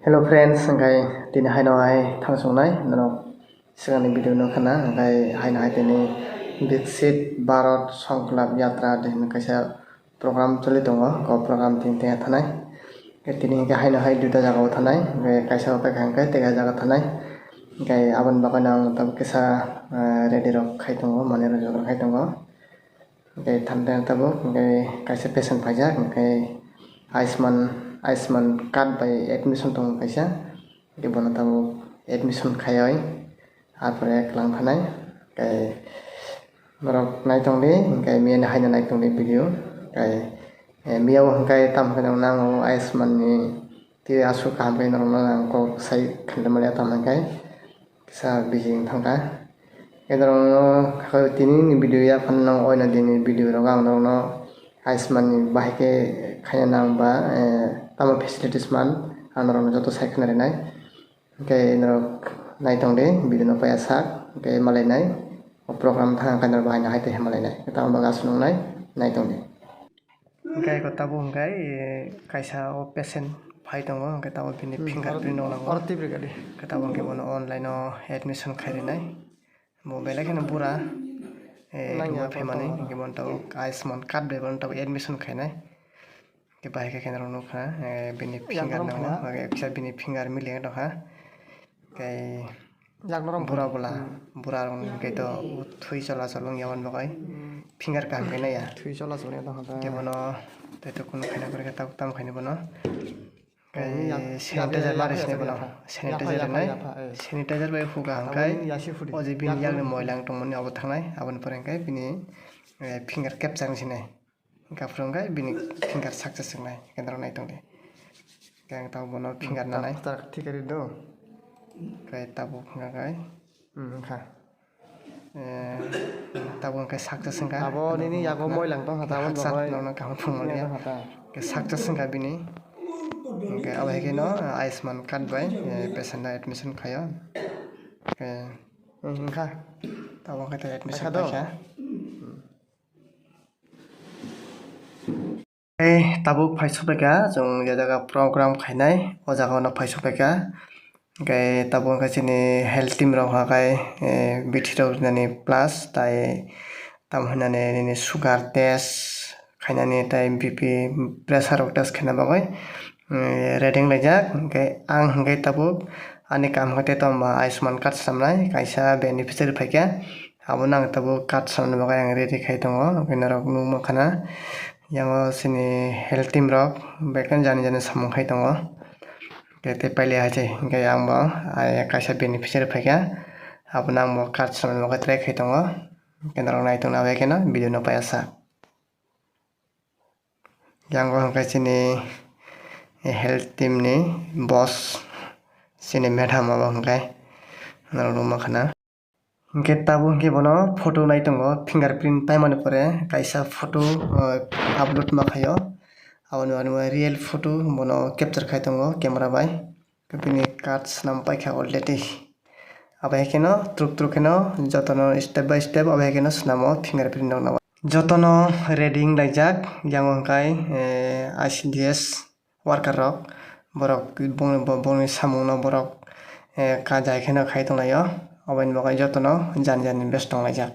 Hello friends, hangkai tini hai noi thang songnai nanok siangni video no khana hangkai hai na hai tini Viksit Bharat Sankalp Yatra de kaisa program choli tongo ko program ting ting thanai tini hangkai hai na hai duta jaga o thanai kaisa hangkai tega jaga thanai hangkai aban bagan ang tab kisa ready rok khai tongo mane rok khai tongo hangkai thandang tabo hangkai kaisa patient paijak hangkai Ayushman card by admission tong kaisa bono tabo admission khayoi apore klang thanai kai norok naitongli kai mien haina naitongli video kai miao hangkai tam kanang nango Ayushman ni ti asu kam kai norok nang ko sai khandamali tam hangkai kisa bijing thangka edorong kha tini ni video ya phanang oina dini video rok ang norok Ayushman ni bahike khaya nang ba tamo facilities man anorok joto sai khana nai kai norok naitongde video no paya sak kai malai nai program thang kan bahai na haite malai nai tam baga sunung nai naitongde kai ko tabo kai kaisa o patient phai tongo kai tabo bini fingerprint no lango orti brigade kai tabo ke bono online o admission khai nai mobile khana pura nangya famani ke bon tabo Ayushman card be bon tabo admission khai nai ke bahai ke khana no kha bini finger no kisa bini finger mili do ha kai jagnorong bura rong kai to thui chola cholong yawan bagai finger kam kai na ya thui chola chone to ha ke bono te to kono khana kore ta tam khani bono kai sanitizer maris ne bono sanitizer bai fuga hangkai oje bini yang moilang tongmoni abo thangnai abon poreng kai bini finger cap chang sinai kaprong kai bini finger success ngai kendro nai tongde kang taw bono finger nanai ঠিক আছে do kai tabu kai kha tabu kai success ngai abo nini yago moilang tong hata bon bagai no kam phumol ya kai success ngai bini kai abai ke no Ayushman card bai patient admission khaya kai kha tabu kai admission kha tabuk paisopeka jong jaga program khainai o jaga no paisopeka kai tabuk kaisini health team rok hakai bithiro nani plus tai tam hanane ni sugar test khainani tai bp pressure rok test khaina bagai rating laijak kai ang hangkai tabuk ani kam hate to ma Ayushman card samnai kaisa beneficiary phaika abo nang tabuk card samna bagai ang ready khai tongo kinarok nungma khana yango sini health team rok bekan jani samung khai tongo kete paile haje kai angbo kaisa beneficiary phaika abo nangbo card samna bagai try khai tongo kenarok nai tongna bekena video no payasa yango hangkai sini health team ni boss sini madam abo hangkai narok makhana hingke tabu hingke bono photo nai tongo fingerprint paimani pore kaisa photo upload ma khayo aboni real photo bono capture khai tongo camera bai bini card nam paikha already abai keno truk keno jotono step by step abai keno snamo fingerprint no jotono reading laijak yang hangkai ICDS worker rok borok bongni samung no borok kajai kheno khai tonglayo abani bagai jotono jani best tonglaijak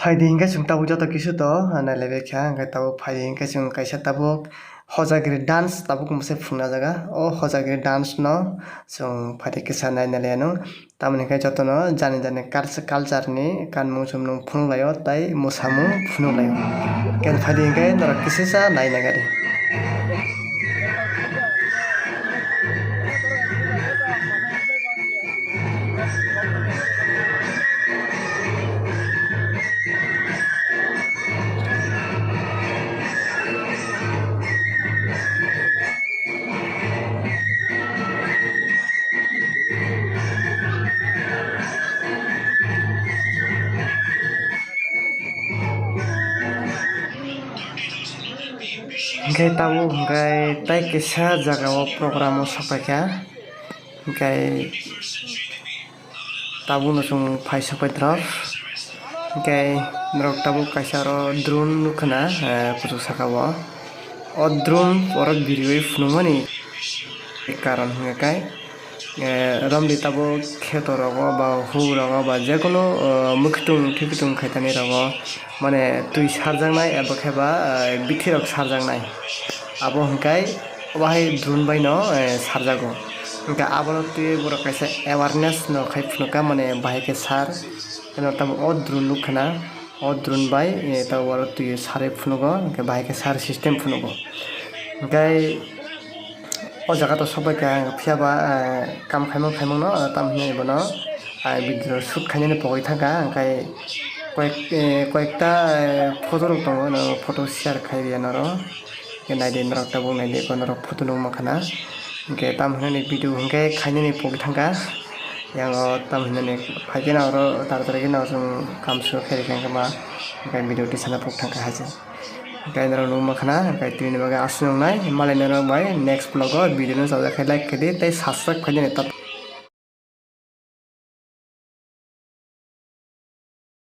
faidi hingke chung tabuk joto kisu to nailebe kha hingke tabuk faidi hingke chung kaisa tabuk hojagri dance tabuk mose phungna jaga o hojagri dance no chung faidi kisa nainale no tamoni hingke jotono jani culture ni kanmung chumnung phunlayo tai musamung phunulayo ken faidi hingke norok kisisa naina gari hingke tabu hingkai tai kisa jaga o program o sapaika hingkai tabu no chung phai sapai drop Oke, norok tabuk kaisa ro drone nukana putu sakao. O drone oro video funumani karon hingkai ramdi tabo kheto rogo ba hu rogo ba jekono mukhitung thikitung khaitani rogo mane tui sarjangnai eba kheba bithirok sarjangnai abo hingkai wahai drone bai no sarjago hingka aboro tui borok kaisa awareness no khai phunuka mane bahai ke sar eno tamo o drone nukhana o drone bai tabo boro tui sare phunugo hingka bahai ke sar system phunugo hingkai o jaga to sobai ka phiaba kam khaimang no tam hinai bono video shoot khainani pogoi thangka hingkai কয়েকটা photo rock দङ no photo share khairiya noro naide norok tabuk naide ko norok photo nung makhana hingke tam hinani video hingke khainani pogi thangka yang tam hinani phaike na oro taratari na jong kam su khairi kangka ma hingke video ti sana pok thangka haje hingke norok nung makhana hingke tini baga asunong nai malai norok bai next vlog o video no sajak khai like khai di tei subscribe khainani